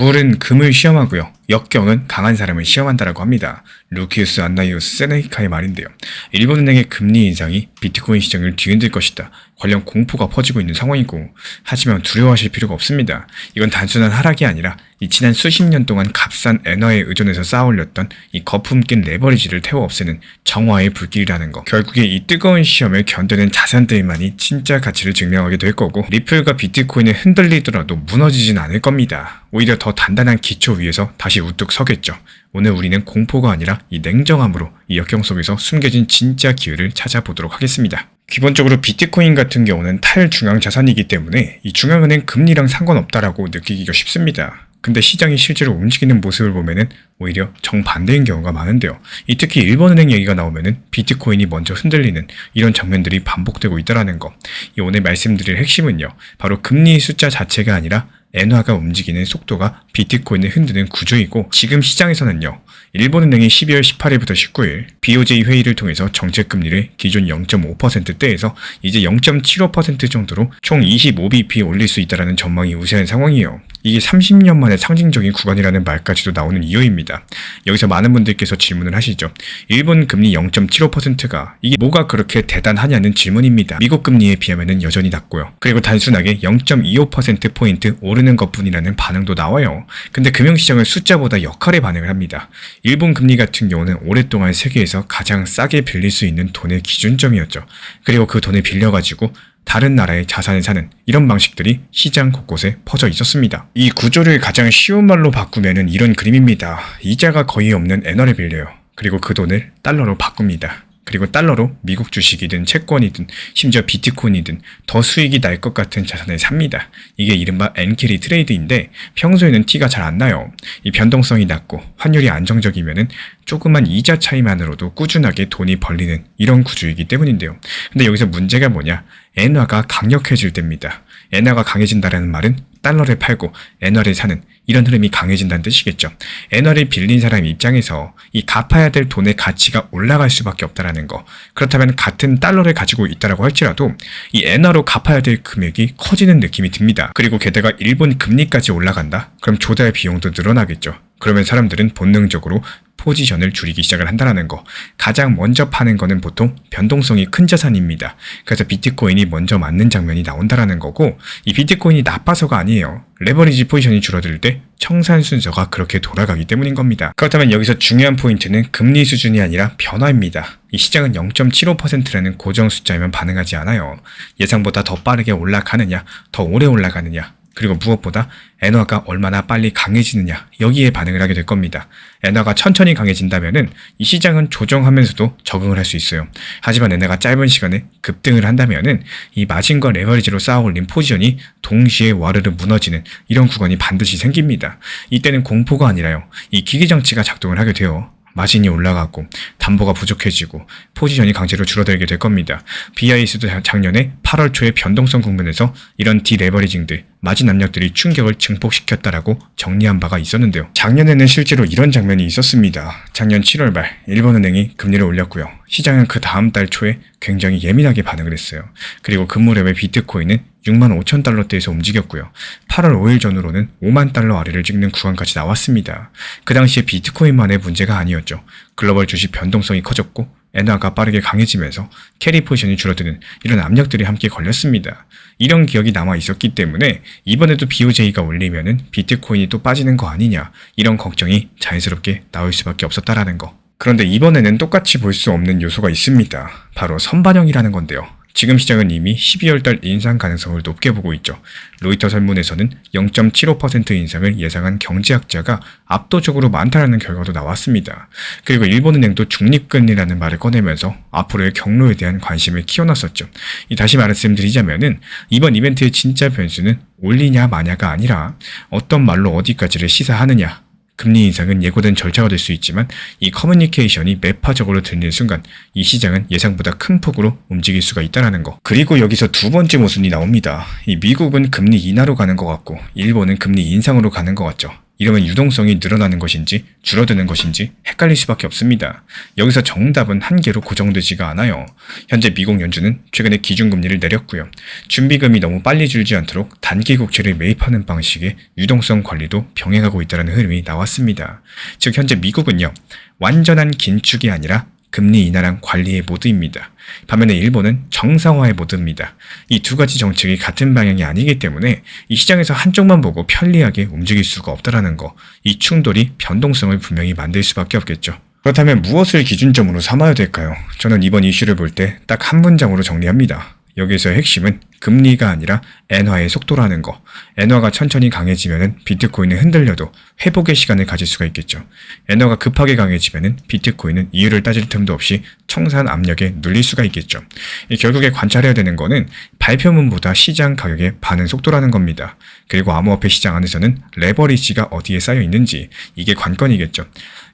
물은 금을 시험하고요. 역경은 강한 사람을 시험한다라고 합니다. 루키우스 안나이우스 세네카의 말인데요. 일본은행의 금리 인상이 비트코인 시장을 뒤흔들 것이다. 관련 공포가 퍼지고 있는 상황이고, 하지만 두려워하실 필요가 없습니다. 이건 단순한 하락이 아니라 이 지난 수십 년 동안 값싼 엔화에 의존해서 쌓아올렸던 이 거품 낀 레버리지를 태워 없애는 정화의 불길이라는 거. 결국에 이 뜨거운 시험을 견뎌낸 자산들만이 진짜 가치를 증명하게 될 거고, 리플과 비트코인이 흔들리더라도 무너지진 않을 겁니다. 오히려 더 단단한 기초 위에서 다시 우뚝 서겠죠. 오늘 우리는 공포가 아니라 이 냉정함으로 이 역경 속에서 숨겨진 진짜 기회를 찾아보도록 하겠습니다. 기본적으로 비트코인 같은 경우는 탈중앙 자산이기 때문에 이 중앙은행 금리랑 상관없다라고 느끼기가 쉽습니다. 근데 시장이 실제로 움직이는 모습을 보면은 오히려 정반대인 경우가 많은데요. 특히 일본은행 얘기가 나오면은 비트코인이 먼저 흔들리는 이런 장면들이 반복되고 있다라는 거. 오늘 말씀드릴 핵심은요. 바로 금리 숫자 자체가 아니라 엔화가 움직이는 속도가 비트코인을 흔드는 구조이고, 지금 시장에서는요. 일본은행이 12월 18일부터 19일 BOJ 회의를 통해서 정책금리를 기존 0.5%대에서 이제 0.75% 정도로 총 25bp 올릴 수 있다는 전망이 우세한 상황이에요. 이게 30년 만에 상징적인 구간이라는 말까지도 나오는 이유입니다. 여기서 많은 분들께서 질문을 하시죠. 일본 금리 0.75%가 이게 뭐가 그렇게 대단하냐는 질문입니다. 미국 금리에 비하면 여전히 낮고요. 그리고 단순하게 0.25%포인트 오르는 것뿐이라는 반응도 나와요. 근데 금융시장은 숫자보다 역할에 반응을 합니다. 일본 금리 같은 경우는 오랫동안 세계에서 가장 싸게 빌릴 수 있는 돈의 기준점이었죠. 그리고 그 돈을 빌려가지고 다른 나라의 자산을 사는 이런 방식들이 시장 곳곳에 퍼져 있었습니다. 이 구조를 가장 쉬운 말로 바꾸면은 이런 그림입니다. 이자가 거의 없는 엔화를 빌려요. 그리고 그 돈을 달러로 바꿉니다. 그리고 달러로 미국 주식이든 채권이든 심지어 비트코인이든 더 수익이 날 것 같은 자산을 삽니다. 이게 이른바 엔캐리 트레이드인데 평소에는 티가 잘 안 나요. 이 변동성이 낮고 환율이 안정적이면은 조그만 이자 차이만으로도 꾸준하게 돈이 벌리는 이런 구조이기 때문인데요. 근데 여기서 문제가 뭐냐? 엔화가 강력해질 때입니다. 엔화가 강해진다는 말은 달러를 팔고 엔화를 사는 이런 흐름이 강해진다는 뜻이겠죠. 엔화를 빌린 사람 입장에서 이 갚아야 될 돈의 가치가 올라갈 수밖에 없다라는 거. 그렇다면 같은 달러를 가지고 있다라고 할지라도 이 엔화로 갚아야 될 금액이 커지는 느낌이 듭니다. 그리고 게다가 일본 금리까지 올라간다? 그럼 조달 비용도 늘어나겠죠. 그러면 사람들은 본능적으로 포지션을 줄이기 시작을 한다는 거. 가장 먼저 파는 거는 보통 변동성이 큰 자산입니다. 그래서 비트코인이 먼저 맞는 장면이 나온다는 거고, 이 비트코인이 나빠서가 아니에요. 레버리지 포지션이 줄어들 때 청산 순서가 그렇게 돌아가기 때문인 겁니다. 그렇다면 여기서 중요한 포인트는 금리 수준이 아니라 변화입니다. 이 시장은 0.75%라는 고정 숫자에만 반응하지 않아요. 예상보다 더 빠르게 올라가느냐, 더 오래 올라가느냐, 그리고 무엇보다 엔화가 얼마나 빨리 강해지느냐, 여기에 반응을 하게 될 겁니다. 엔화가 천천히 강해진다면은 이 시장은 조정하면서도 적응을 할 수 있어요. 하지만 엔화가 짧은 시간에 급등을 한다면은 이 마진과 레버리지로 쌓아올린 포지션이 동시에 와르르 무너지는 이런 구간이 반드시 생깁니다. 이때는 공포가 아니라요. 이 기기장치가 작동을 하게 돼요. 마진이 올라가고 담보가 부족해지고 포지션이 강제로 줄어들게 될 겁니다. BIS도 작년에 8월 초에 변동성 국면에서 이런 디레버리징들, 마진 압력들이 충격을 증폭시켰다라고 정리한 바가 있었는데요. 작년에는 실제로 이런 장면이 있었습니다. 작년 7월 말 일본은행이 금리를 올렸고요. 시장은 그 다음 달 초에 굉장히 예민하게 반응을 했어요. 그리고 금무렵의 비트코인은 65,000달러대에서 움직였고요. 8월 5일 전후로는 5만 달러 아래를 찍는 구간까지 나왔습니다. 그 당시에 비트코인만의 문제가 아니었죠. 글로벌 주식 변동성이 커졌고 엔화가 빠르게 강해지면서 캐리 포지션이 줄어드는 이런 압력들이 함께 걸렸습니다. 이런 기억이 남아 있었기 때문에 이번에도 BOJ가 올리면은 비트코인이 또 빠지는 거 아니냐, 이런 걱정이 자연스럽게 나올 수밖에 없었다라는 거. 그런데 이번에는 똑같이 볼 수 없는 요소가 있습니다. 바로 선반영이라는 건데요. 지금 시장은 이미 12월달 인상 가능성을 높게 보고 있죠. 로이터 설문에서는 0.75% 인상을 예상한 경제학자가 압도적으로 많다는 결과도 나왔습니다. 그리고 일본은행도 중립금리라는 말을 꺼내면서 앞으로의 경로에 대한 관심을 키워놨었죠. 다시 말씀드리자면은 이번 이벤트의 진짜 변수는 올리냐 마냐가 아니라 어떤 말로 어디까지를 시사하느냐, 금리 인상은 예고된 절차가 될 수 있지만 이 커뮤니케이션이 매파적으로 들리는 순간 이 시장은 예상보다 큰 폭으로 움직일 수가 있다는 거. 그리고 여기서 두 번째 모순이 나옵니다. 이 미국은 금리 인하로 가는 것 같고 일본은 금리 인상으로 가는 것 같죠. 이러면 유동성이 늘어나는 것인지 줄어드는 것인지 헷갈릴 수밖에 없습니다. 여기서 정답은 한 개로 고정되지가 않아요. 현재 미국 연준은 최근에 기준금리를 내렸고요. 준비금이 너무 빨리 줄지 않도록 단기 국채를 매입하는 방식의 유동성 관리도 병행하고 있다는 흐름이 나왔습니다. 즉 현재 미국은요, 완전한 긴축이 아니라 금리 인하랑 관리의 모드입니다. 반면에 일본은 정상화의 모드입니다. 이 두 가지 정책이 같은 방향이 아니기 때문에 이 시장에서 한쪽만 보고 편리하게 움직일 수가 없다는 거, 이 충돌이 변동성을 분명히 만들 수밖에 없겠죠. 그렇다면 무엇을 기준점으로 삼아야 될까요? 저는 이번 이슈를 볼 때 딱 한 문장으로 정리합니다. 여기서의 핵심은 금리가 아니라 엔화의 속도라는 거. 엔화가 천천히 강해지면 비트코인은 흔들려도 회복의 시간을 가질 수가 있겠죠. 엔화가 급하게 강해지면 비트코인은 이유를 따질 틈도 없이 청산 압력에 눌릴 수가 있겠죠. 결국에 관찰해야 되는 거는 발표문보다 시장 가격의 반응 속도라는 겁니다. 그리고 암호화폐 시장 안에서는 레버리지가 어디에 쌓여 있는지, 이게 관건이겠죠.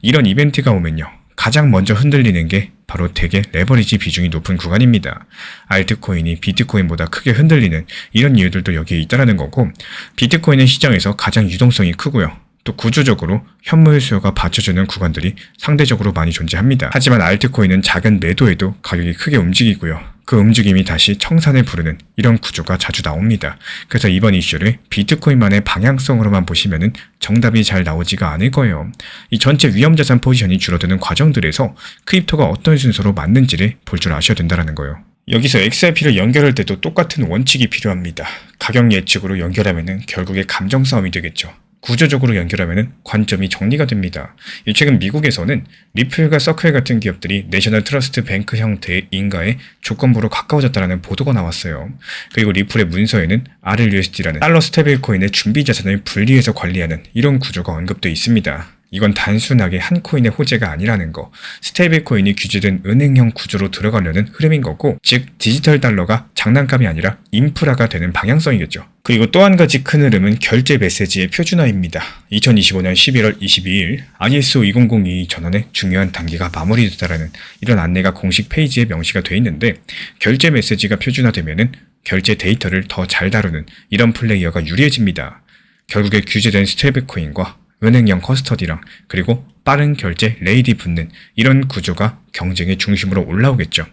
이런 이벤트가 오면요, 가장 먼저 흔들리는 게 바로 대개 레버리지 비중이 높은 구간입니다. 알트코인이 비트코인보다 크게 흔들리는 이런 이유들도 여기에 있다는 거고, 비트코인은 시장에서 가장 유동성이 크고요. 또 구조적으로 현물 수요가 받쳐주는 구간들이 상대적으로 많이 존재합니다. 하지만 알트코인은 작은 매도에도 가격이 크게 움직이고요. 그 움직임이 다시 청산을 부르는 이런 구조가 자주 나옵니다. 그래서 이번 이슈를 비트코인만의 방향성으로만 보시면은 정답이 잘 나오지가 않을 거예요. 이 전체 위험자산 포지션이 줄어드는 과정들에서 크립토가 어떤 순서로 맞는지를 볼 줄 아셔야 된다는 거예요. 여기서 XRP를 연결할 때도 똑같은 원칙이 필요합니다. 가격 예측으로 연결하면은 결국에 감정 싸움이 되겠죠. 구조적으로 연결하면 관점이 정리가 됩니다. 최근 미국에서는 리플과 서클 같은 기업들이 내셔널 트러스트 뱅크 형태의 인가에 조건부로 가까워졌다는 보도가 나왔어요. 그리고 리플의 문서에는 RLUSD라는 달러 스테이블코인의 준비 자산을 분리해서 관리하는 이런 구조가 언급되어 있습니다. 이건 단순하게 한 코인의 호재가 아니라는 거, 스테이블 코인이 규제된 은행형 구조로 들어가려는 흐름인 거고, 즉 디지털 달러가 장난감이 아니라 인프라가 되는 방향성이겠죠. 그리고 또 한 가지 큰 흐름은 결제 메시지의 표준화입니다. 2025년 11월 22일 ISO 20022 전환의 중요한 단계가 마무리됐다라는 이런 안내가 공식 페이지에 명시가 되어 있는데, 결제 메시지가 표준화되면은 결제 데이터를 더 잘 다루는 이런 플레이어가 유리해집니다. 결국에 규제된 스테이블 코인과 은행형 커스터디랑 그리고 빠른 결제 레이디 붙는 이런 구조가 경쟁의 중심으로 올라오겠죠.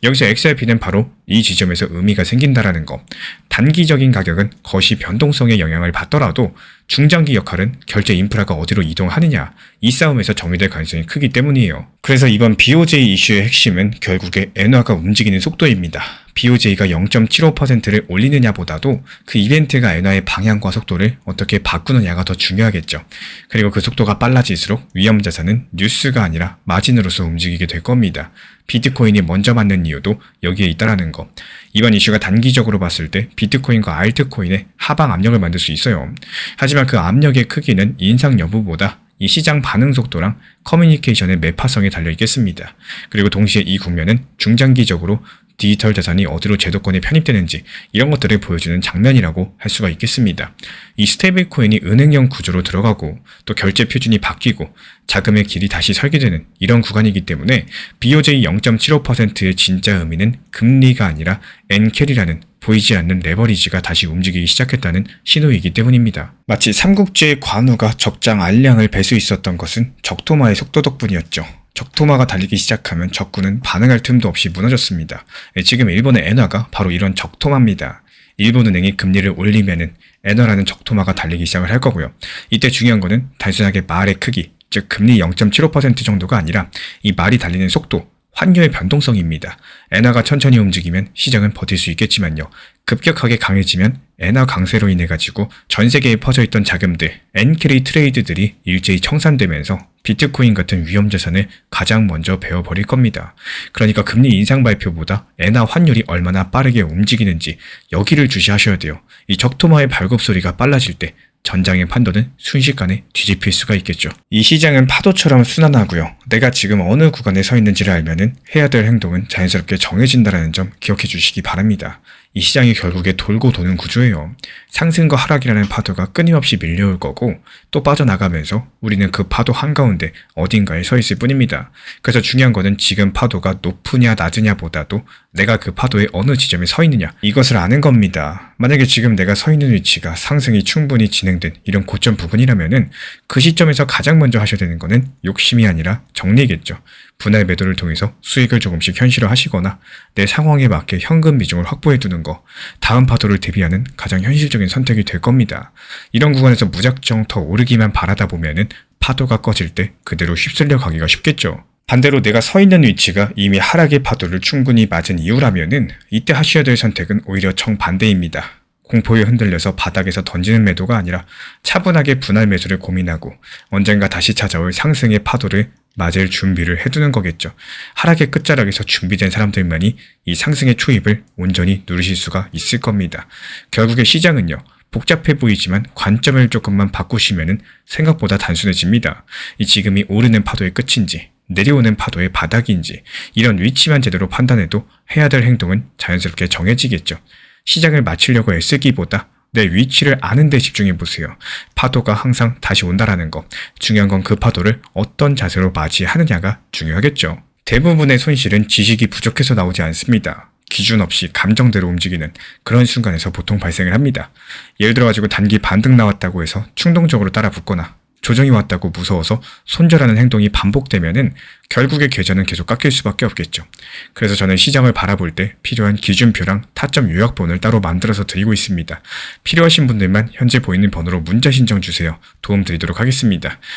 여기서 XRP는 바로 이 지점에서 의미가 생긴다라는 거. 단기적인 가격은 거시 변동성의 영향을 받더라도 중장기 역할은 결제 인프라가 어디로 이동하느냐, 이 싸움에서 정의될 가능성이 크기 때문이에요. 그래서 이번 BOJ 이슈의 핵심은 결국에 엔화가 움직이는 속도입니다. BOJ가 0.75%를 올리느냐보다도 그 이벤트가 엔화의 방향과 속도를 어떻게 바꾸느냐가 더 중요하겠죠. 그리고 그 속도가 빨라질수록 위험 자산은 뉴스가 아니라 마진으로서 움직이게 될 겁니다. 비트코인이 먼저 맞는 이유도 여기에 있다라는 거. 이번 이슈가 단기적으로 봤을 때 비트코인과 알트코인의 하방 압력을 만들 수 있어요. 하지만 그 압력의 크기는 인상 여부보다 이 시장 반응 속도랑 커뮤니케이션의 매파성에 달려 있겠습니다. 그리고 동시에 이 국면은 중장기적으로 디지털 자산이 어디로 제도권에 편입되는지 이런 것들을 보여주는 장면이라고 할 수가 있겠습니다. 이 스테이블 코인이 은행형 구조로 들어가고 또 결제 표준이 바뀌고 자금의 길이 다시 설계되는 이런 구간이기 때문에 BOJ 0.75%의 진짜 의미는 금리가 아니라 N캐리라는 보이지 않는 레버리지가 다시 움직이기 시작했다는 신호이기 때문입니다. 마치 삼국지의 관우가 적장 알량을 벨 수 있었던 것은 적토마의 속도 덕분이었죠. 적토마가 달리기 시작하면 적군은 반응할 틈도 없이 무너졌습니다. 지금 일본의 엔화가 바로 이런 적토마입니다. 일본은행이 금리를 올리면은 엔화라는 적토마가 달리기 시작을 할 거고요. 이때 중요한 거는 단순하게 말의 크기, 즉 금리 0.75% 정도가 아니라 이 말이 달리는 속도, 환율의 변동성입니다. 엔화가 천천히 움직이면 시장은 버틸 수 있겠지만요. 급격하게 강해지면 엔화 강세로 인해 가지고 전 세계에 퍼져 있던 자금들, N캐리 트레이드들이 일제히 청산되면서 비트코인 같은 위험 자산을 가장 먼저 베어버릴 겁니다. 그러니까 금리 인상 발표보다 엔화 환율이 얼마나 빠르게 움직이는지 여기를 주시하셔야 돼요. 이 적토마의 발굽 소리가 빨라질 때 전장의 판도는 순식간에 뒤집힐 수가 있겠죠. 이 시장은 파도처럼 순환하고요. 내가 지금 어느 구간에 서 있는지를 알면은 해야 될 행동은 자연스럽게 정해진다는 점 기억해 주시기 바랍니다. 이 시장이 결국에 돌고 도는 구조예요. 상승과 하락이라는 파도가 끊임없이 밀려올 거고 또 빠져나가면서 우리는 그 파도 한가운데 어딘가에 서 있을 뿐입니다. 그래서 중요한 거는 지금 파도가 높으냐 낮으냐 보다도 내가 그 파도의 어느 지점에 서 있느냐 이것을 아는 겁니다. 만약에 지금 내가 서 있는 위치가 상승이 충분히 진행된 이런 고점 부근이라면은 그 시점에서 가장 먼저 하셔야 되는 거는 욕심이 아니라 정리겠죠. 분할 매도를 통해서 수익을 조금씩 현실화하시거나 내 상황에 맞게 현금 비중을 확보해 두는 거, 다음 파도를 대비하는 가장 현실적인 선택이 될 겁니다. 이런 구간에서 무작정 더 오르기만 바라다 보면은 파도가 꺼질 때 그대로 휩쓸려 가기가 쉽겠죠. 반대로 내가 서 있는 위치가 이미 하락의 파도를 충분히 맞은 이유라면은 이때 하셔야 될 선택은 오히려 정반대입니다. 공포에 흔들려서 바닥에서 던지는 매도가 아니라 차분하게 분할 매수를 고민하고 언젠가 다시 찾아올 상승의 파도를 맞을 준비를 해두는 거겠죠. 하락의 끝자락에서 준비된 사람들만이 이 상승의 초입을 온전히 누리실 수가 있을 겁니다. 결국에 시장은요. 복잡해 보이지만 관점을 조금만 바꾸시면은 생각보다 단순해집니다. 이 지금이 오르는 파도의 끝인지 내려오는 파도의 바닥인지 이런 위치만 제대로 판단해도 해야 될 행동은 자연스럽게 정해지겠죠. 시장을 맞추려고 애쓰기보다 내 위치를 아는 데 집중해 보세요. 파도가 항상 다시 온다라는 거. 중요한 건 그 파도를 어떤 자세로 맞이하느냐가 중요하겠죠. 대부분의 손실은 지식이 부족해서 나오지 않습니다. 기준 없이 감정대로 움직이는 그런 순간에서 보통 발생을 합니다. 예를 들어가지고 단기 반등 나왔다고 해서 충동적으로 따라 붙거나 조정이 왔다고 무서워서 손절하는 행동이 반복되면은 결국에 계좌는 계속 깎일 수밖에 없겠죠. 그래서 저는 시장을 바라볼 때 필요한 기준표랑 타점 요약본을 따로 만들어서 드리고 있습니다. 필요하신 분들만 현재 보이는 번호로 문자 신청 주세요. 도움 드리도록 하겠습니다.